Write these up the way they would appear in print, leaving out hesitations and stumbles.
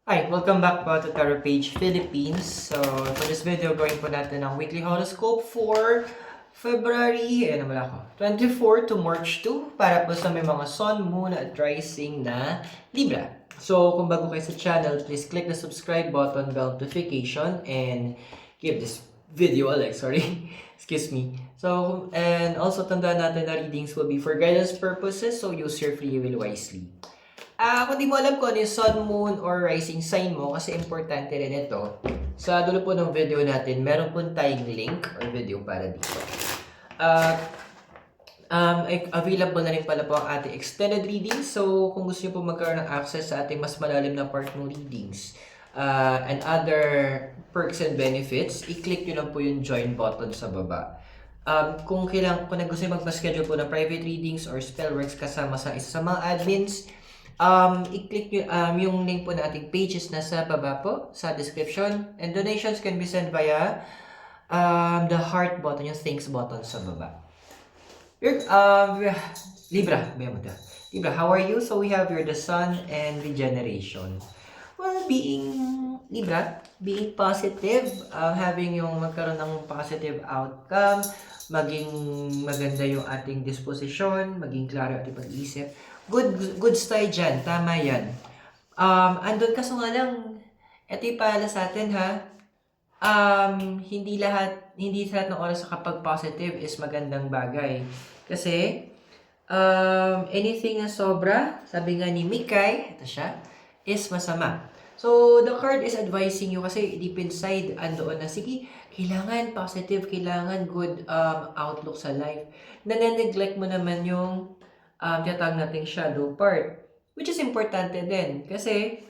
Hi! Welcome back po to Tarot Page Philippines. So, for this video, gawin po natin ang weekly horoscope for February, wala ko, 24 to March 2 para po sa may mga Sun, Moon at Rising na Libra. So, kung bago kayo sa channel, please click the subscribe button, bell notification, and give this video a like, sorry. Excuse me. So, and also tandaan natin na readings will be for guidance purposes, so use your free will wisely. Kung di mo alam kung ano yung sun, moon, or rising sign mo, kasi importante rin ito, sa dulo po ng video natin, meron po tayong link or video para dito. Available na rin pala po ang ating extended readings. So, kung gusto nyo po magkaroon ng access sa ating mas malalim na part ng readings, and other perks and benefits, i-click nyo lang po yung join button sa baba. Kung gusto nyo mag-schedule po ng private readings or spellworks kasama sa isa sa mga admins, i-click yung link po na ating pages nasa baba po sa description, and donations can be sent via the heart button, yung thanks button sa baba. Libra, Libra, how are you? So we have the sun and regeneration. Well, Libra, being positive, having yung magkaroon ng positive outcome, maging maganda yung ating disposition, maging klaro ating pag-iisip. Good tayo dyan, tama yan. Andun kaso nga lang, ito yung pala sa atin ha, hindi lahat ng oras kapag positive is magandang bagay. Kasi, anything na sobra, sabi nga ni Mikay, ito siya, is masama. So, the card is advising you kasi deep inside, andoon na, sige, kailangan positive, kailangan good outlook sa life. Nane-neglect mo naman yung tinatawag nating shadow part, which is importante din. Kasi,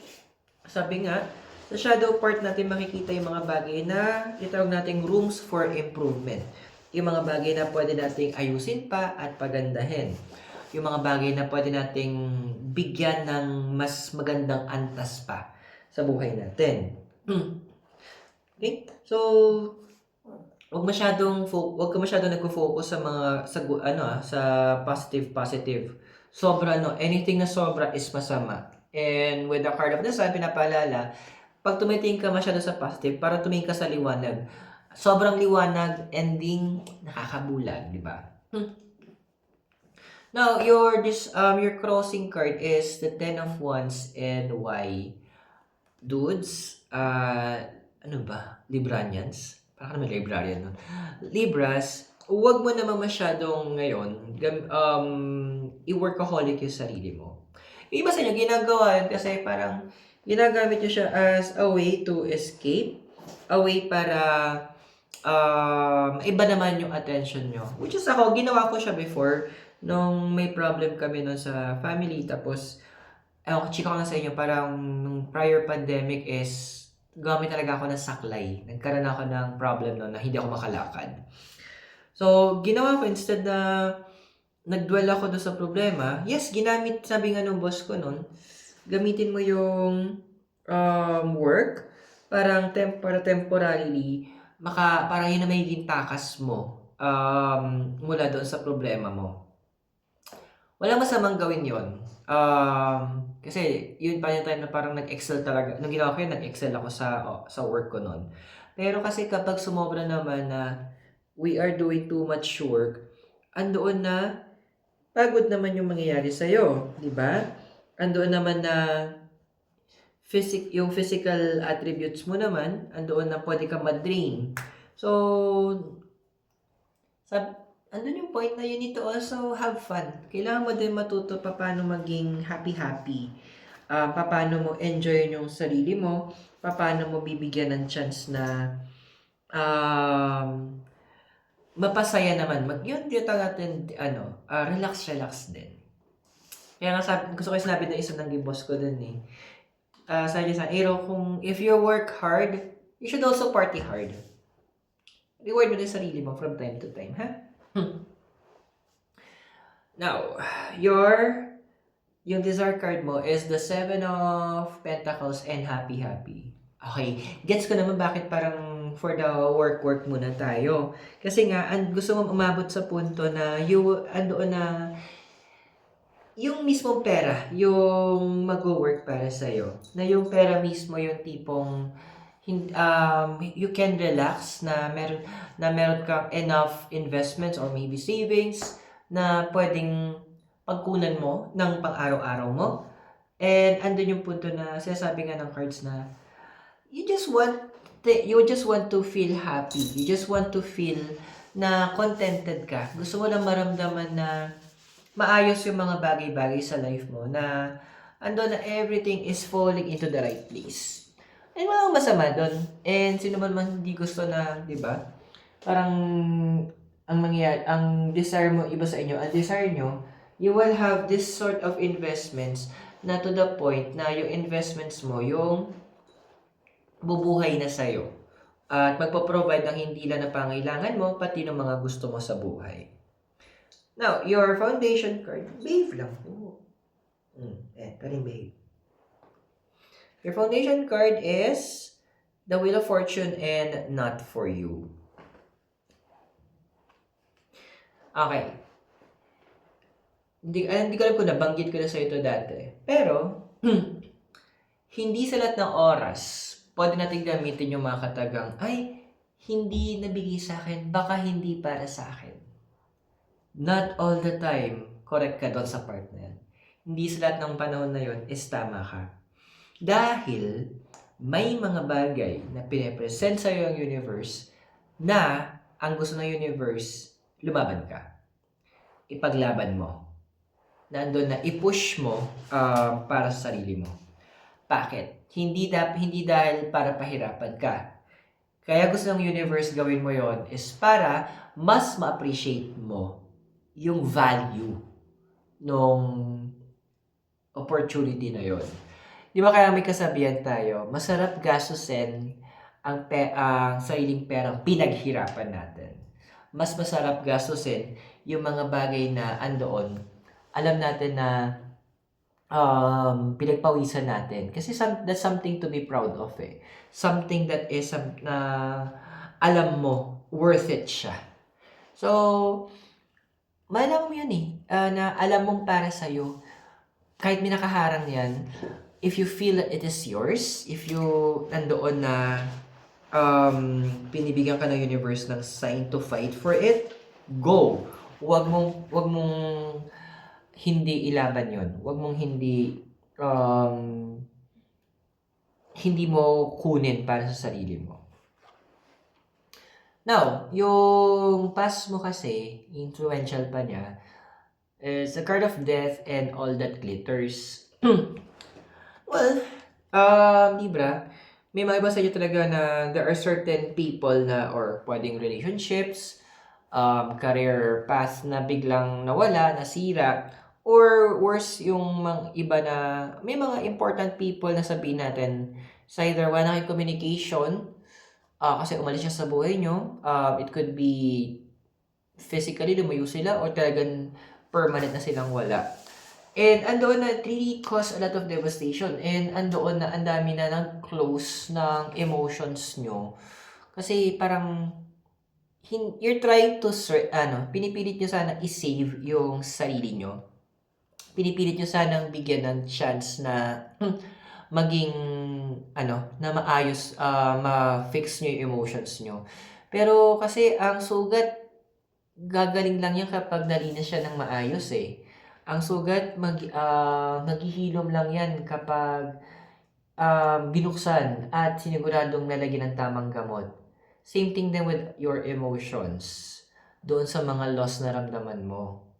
sabi nga, sa shadow part natin makikita yung mga bagay na tinatawag nating rooms for improvement. Yung mga bagay na pwede nating ayusin pa at pagandahin. Yung mga bagay na pwede nating bigyan ng mas magandang antas pa sa buhay natin. Okay? So, wag ka masyadong nagfo-focus sa mga sa positive. Sobra anything na sobra is masama. And with the card of the sun, pinapaalala, pag tumitingin ka masyado sa positive, para tumingin ka sa liwanag. Sobrang liwanag, ending nakakabulag, di ba? Now, your crossing card is the Ten of Wands and why? Dudes, ano ba? Libranians? Parang naman librarian nun. Libras, huwag mo naman masyadong ngayon i-workaholic yung sarili mo. Yung iba sa inyo, ginagawa yun kasi parang ginagamit nyo siya as a way to escape, a way para iba naman yung attention nyo. Which is ako, ginawa ko siya before nung may problem kami nun sa family. Tapos, chika ko na sa inyo, parang nung prior pandemic is gamit talaga ako ng saklay. Nagkaroon ako ng problem noon na hindi ako makalakad. So, ginawa ko instead na nagdwell ako doon sa problema, yes, sabi nga ng boss ko noon, gamitin mo yung work para temporarily, parang yun na magiging takas mo mula doon sa problema mo. Walang masamang gawin yon. Kasi yun pa yung time na parang nag-excel talaga. Nung ginawa ko yun, nag-excel ako sa work ko noon. Pero kasi kapag sumobra naman na we are doing too much work, andoon na pagod naman yung mangyayari sa'yo. Diba? Andoon naman na yung physical attributes mo naman, andoon na pwede ka ma-drain. So, andun yung point na you need to also have fun. Kailangan mo din matuto paano maging happy-happy. Paano mo enjoy yung sarili mo. Paano mo bibigyan ng chance na mapasaya naman. Yun natin, relax din. Kaya nga gusto ko sinabi na isa ng boss ko dun eh. Sabi niya sa Aero, if you work hard, you should also party hard. Reward mo din sarili mo from time to time, ha? Now, yung desire card mo is the Seven of Pentacles and Happy. Okay, gets ko naman bakit parang for the work muna tayo. Kasi nga, gusto mo umabot sa punto na andoon na yung mismong pera, yung mag-work para sa'yo, na yung pera mismo yung tipong you can relax na meron kang enough investments or maybe savings na pwedeng pagkunan mo ng pang-araw-araw mo. And andun yung punto na sinasabi nga ng cards na you just want to feel happy. You just want to feel na contented ka. Gusto mo lang maramdaman na maayos yung mga bagay-bagay sa life mo na ando na everything is falling into the right place. And walang masama doon. And sino man hindi gusto na, di ba? Parang ang desire mo iba sa inyo, ang desire nyo, you will have this sort of investments na to the point na yung investments mo, yung bubuhay na sa'yo. At magpo-provide ng hindi lang na pangailangan mo, pati ng mga gusto mo sa buhay. Now, your foundation card, behave lang po. Behave. Your foundation card is the Wheel of Fortune and Not For You. Okay. Hindi ko alam kung nabanggit ko na sa ito dati. Pero, hindi sa lahat ng oras, pwede natin gamitin yung mga katagang, ay, hindi nabigay sa akin, baka hindi para sa akin. Not all the time, correct ka doon sa part na yan. Hindi sa lahat ng panahon na yon is tama ka. Dahil, may mga bagay na pinapresent sa'yo ang universe na ang gusto ng universe, lumaban ka. Ipaglaban mo. Nandun na i-push mo para sa sarili mo. Bakit? Hindi dahil para pahirapan ka. Kaya gusto ng universe gawin mo yon is para mas ma-appreciate mo yung value nung opportunity na yon. Di ba kaya may kasabihan tayo, masarap gastusin ang sariling perang pinaghirapan natin. Mas masarap gastusin yung mga bagay na andoon. Alam natin na pinagpawisan natin. Kasi that's something to be proud of eh. Something that is na alam mo, worth it siya. So, malaman mo yun eh, na alam mong para sa'yo, kahit may nakaharang yan, if you feel that it is yours, if you nandoon na pinibigyan ka ng universe ng sign to fight for it, go. Wag mong hindi ilaban yon. Wag mong hindi mo kunin para sa sarili mo. Now, yung past mo kasi, influential pa niya, is the card of death and all that glitters. Well, Libra, may mga iba sa inyo talaga na there are certain people na or pwedeng relationships, career path na biglang nawala, nasira, or worse, yung mga iba na may mga important people na sabihin natin sa either wala na communication, kasi umalis siya sa buhay nyo, it could be physically lumayo sila or talagang permanent na silang wala. And andoon na it really caused a lot of devastation. And andoon na ang dami na ng close ng emotions nyo. Kasi parang you're trying to pinipilit nyo sana i-save yung sarili nyo. Pinipilit nyo sanang bigyan ng chance na maging na maayos, ma-fix nyo yung emotions nyo. Pero kasi ang sugat gagaling lang yan kapag nalinis siya ng maayos eh. Ang sugat, maghihilom lang yan kapag binuksan at siniguradong nalagyan ng tamang gamot. Same thing din with your emotions. Doon sa mga loss na ramdaman mo.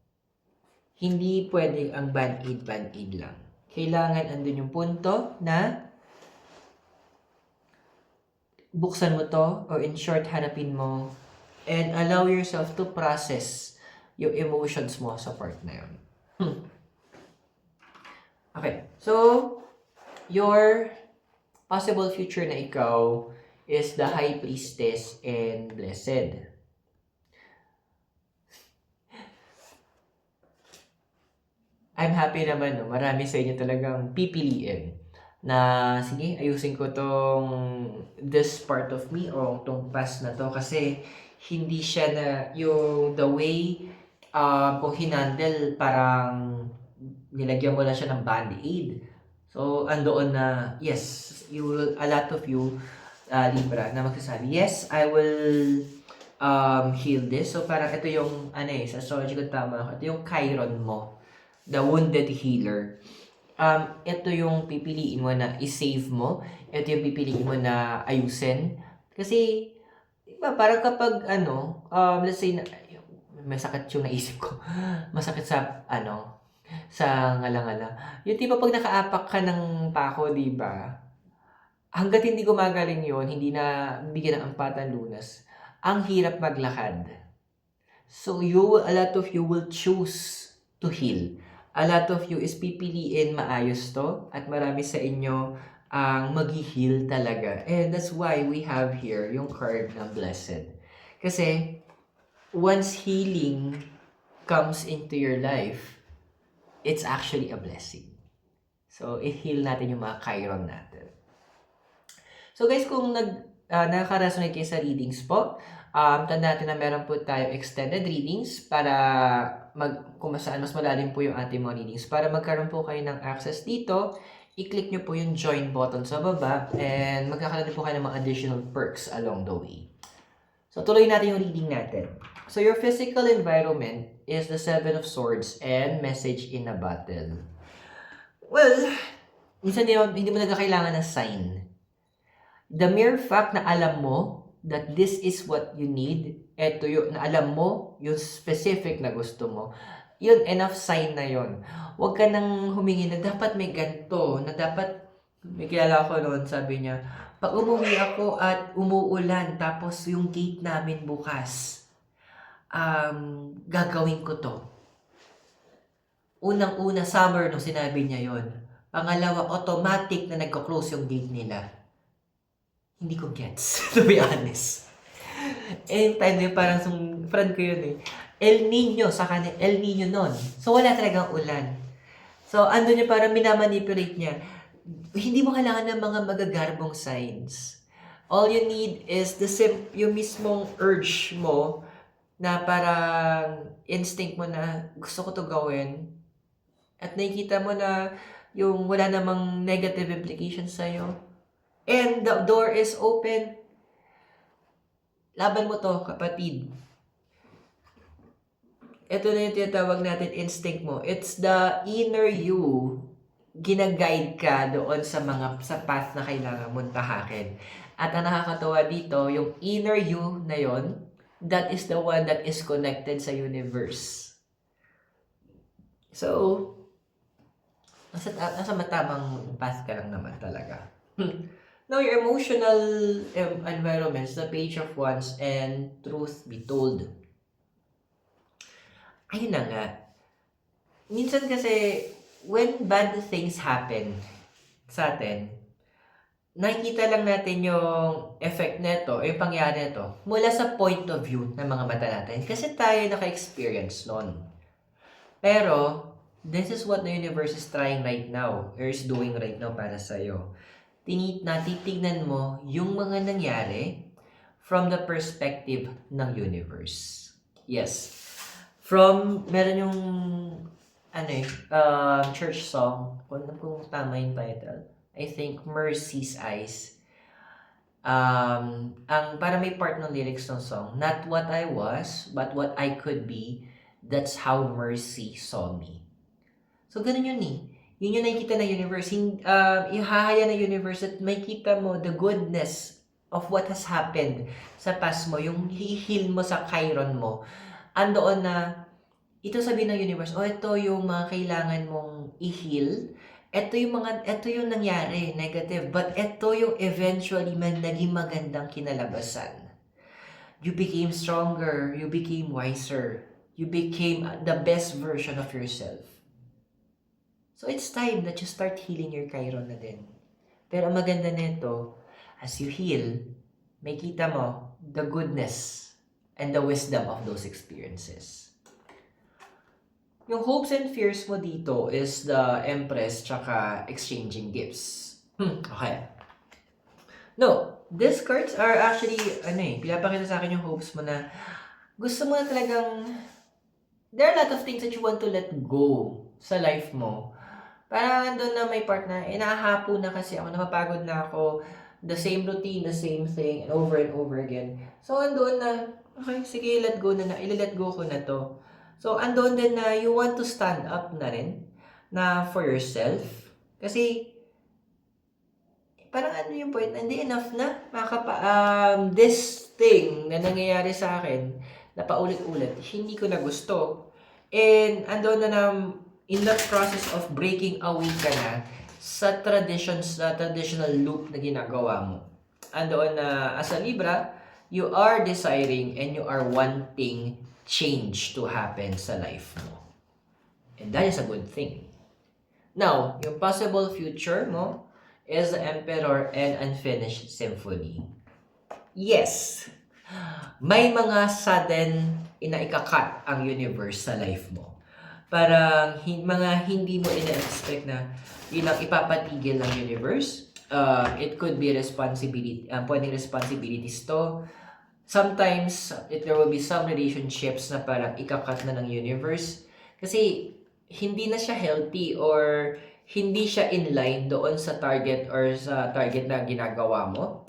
Hindi pwedeng ang band-aid lang. Kailangan andun yung punto na buksan mo to or in short, hanapin mo and allow yourself to process yung emotions mo sa part na yun. Okay, so your possible future na ikaw is the High Priestess and Blessed. I'm happy naman, no? Marami sa inyo talagang pipiliin na sige, ayusin ko this part of me o tong past na to kasi hindi siya na yung the way kung hinandle parang nilagyan mo lang siya ng band-aid. So, andoon na, yes, a lot of you, Libra, na magsasabi, yes, I will heal this. So, parang ito yung, sa astrology kung tama ako, ito yung Chiron mo, the wounded healer. Ito yung pipiliin mo na i-save mo. Ito yung pipiliin mo na ayusin. Kasi, diba, parang kapag, let's say, masakit yung naisip ko. Masakit sa ngala-ngala. Yung tipo pag nakaapak ka ng pako, diba? Hanggat hindi gumagaling yon, hindi na bigyan ng ampatan lunas, ang hirap maglakad. So, a lot of you will choose to heal. A lot of you is pipiliin maayos to at marami sa inyo ang mag-heal talaga. And that's why we have here yung card ng Blessed. Kasi, once healing comes into your life, it's actually a blessing. So, i-heal natin yung mga Chiron natin. So guys, kung nakaka-resonate kayo sa readings po, tanda natin na meron po tayo extended readings para kung saan mas malalim po yung ating mga readings. Para magkaroon po kayo ng access dito, i-click nyo po yung join button sa baba and magkakaroon din po kayo ng mga additional perks along the way. So tuloy natin yung reading natin. So your physical environment is the Seven of Swords and message in a battle. Well, minsan hindi mo nagkakailangan ng sign. The mere fact na alam mo that this is what you need, eto yun, na alam mo yung specific na gusto mo, yun, enough sign na yun. Huwag ka nang humingi na dapat may ganito, na dapat, may kilala ko noon, sabi niya, pag umuwi ako at umuulan, tapos yung gate namin bukas, gagawin ko to. Unang-una, summer no, sinabi niya yon. Pangalawa, automatic na nagko-close yung gate nila. Hindi ko gets, to be honest. And time na parang friend ko yun eh. El Nino sa kanya, El Nino nun. So wala talagang ulan. So ando niya parang minamanipulate niya. Hindi mo kailangan ng mga magagarbong signs. All you need is yung mismong urge mo na parang instinct mo na gusto ko to gawin. At nakikita mo na yung wala namang negative implications sa'yo. And the door is open. Laban mo to, kapatid. Ito na yung tinatawag natin instinct mo. It's the inner you. Ginaguide ka doon sa path na kailangan mong tahakin. At ang nakakatawa dito, yung inner you na yon, that is the one that is connected sa universe. So, nasa matamang path ka lang naman talaga. Now, your emotional environments, the Page of Wands and Truth Be Told. Ayun na nga. Minsan kasi, when bad things happen sa atin, nakikita lang natin yung effect nito, yung pangyayari nito, mula sa point of view ng mga mata natin. Kasi tayo naka-experience nun. Pero, this is what the universe is trying right now, or is doing right now para sa'yo. Titignan mo yung mga nangyari from the perspective ng universe. Yes. Meron yung church song, kung tama yung title, I think Mercy's Eyes. Para may part ng lyrics ng song, not what I was, but what I could be, that's how mercy saw me. So, ganun yun eh. Yun yung nakikita ng universe. Ihahaya ng universe at makikita mo the goodness of what has happened sa past mo. Yung heal mo sa Chiron mo. Andoon na, ito sabihin ng universe, ito yung mga kailangan mong i-heal. Ito yung nangyari, negative. But ito yung eventually naging magandang kinalabasan. You became stronger. You became wiser. You became the best version of yourself. So, it's time that you start healing your Chiron na din. Pero ang maganda nito, as you heal, may kita mo the goodness and the wisdom of those experiences. Yung hopes and fears mo dito is the Empress tsaka exchanging gifts. Okay. No, these cards are actually, pinapakita sa akin yung hopes mo na gusto mo na talagang, there are a lot of things that you want to let go. sa life mo, parang andun na may part na, nahahapo na kasi ako, napapagod na ako, the same routine, the same thing, and over again. So, andun na, okay, sige, let go na let go ko na to. So, andun din na you want to stand up na rin, na for yourself. Kasi, parang ano yung point, hindi enough na. This thing na nangyayari sa akin, na paulit-ulit, hindi ko na gusto. And andun na in that process of breaking away ka na sa traditional loop na ginagawa mo. Andoon na as a Libra, you are desiring and you are wanting change to happen sa life mo. And that is a good thing. Now, yung possible future mo is the Emperor and Unfinished Symphony. Yes, may mga sudden inaikakat ang universe sa life mo. Parang mga hindi mo ina-expect na yun ang ipapatigil ng universe. It could be responsibility, pwedeng responsibilities to. Sometimes, there will be some relationships na parang ikakat na ng universe. Kasi, hindi na siya healthy or hindi siya in line doon sa target or sa target na ginagawa mo.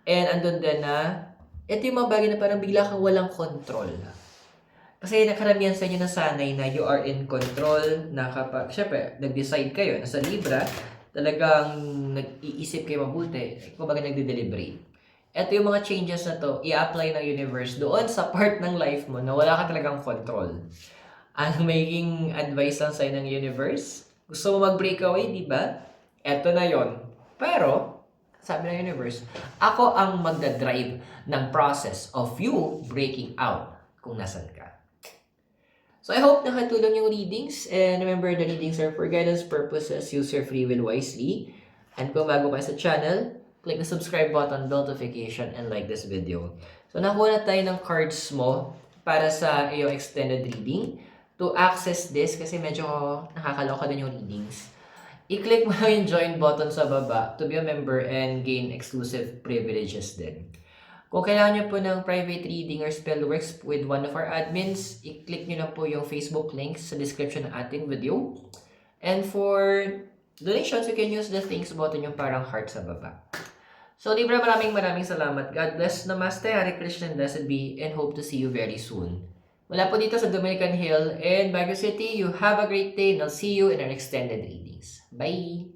And andun din na, ito yung mga bagay na parang bigla kang walang control. Kasi nakaramihan sa inyo na sanay na you are in control, na kapag, syempre, nag-decide kayo, nasa Libra, talagang nag-iisip kayo mabuti, kumbaga nagde-deliberate. Ito yung mga changes na to, i-apply ng universe doon sa part ng life mo na wala ka talagang control. Ang magiging advice lang sa'yo ng universe, gusto mo mag-break away, di ba? Ito na yon. Pero, sabi ng universe, ako ang magdadrive ng process of you breaking out kung nasan ka. So, I hope nakatulong yung readings. And remember, the readings are for guidance purposes. Use your free will wisely. And kung bago ka sa channel, click the subscribe button, bell notification, and like this video. So, nakuha na tayo ng cards mo para sa iyong extended reading. To access this, kasi medyo nakakaloka din yung readings, i-click mo lang yung join button sa baba to be a member and gain exclusive privileges din. Kung kailangan nyo po ng private reading or spellworks with one of our admins, i-click nyo lang po yung Facebook links sa description ng ating video. And for donations, you can use the thanks button yung parang heart sa baba. So Libra, maraming salamat. God bless, Namaste, Hare Krishna, and blessed be, and hope to see you very soon. Wala po dito sa Dominican Hill and Baguio City. You have a great day and I'll see you in our extended readings. Bye!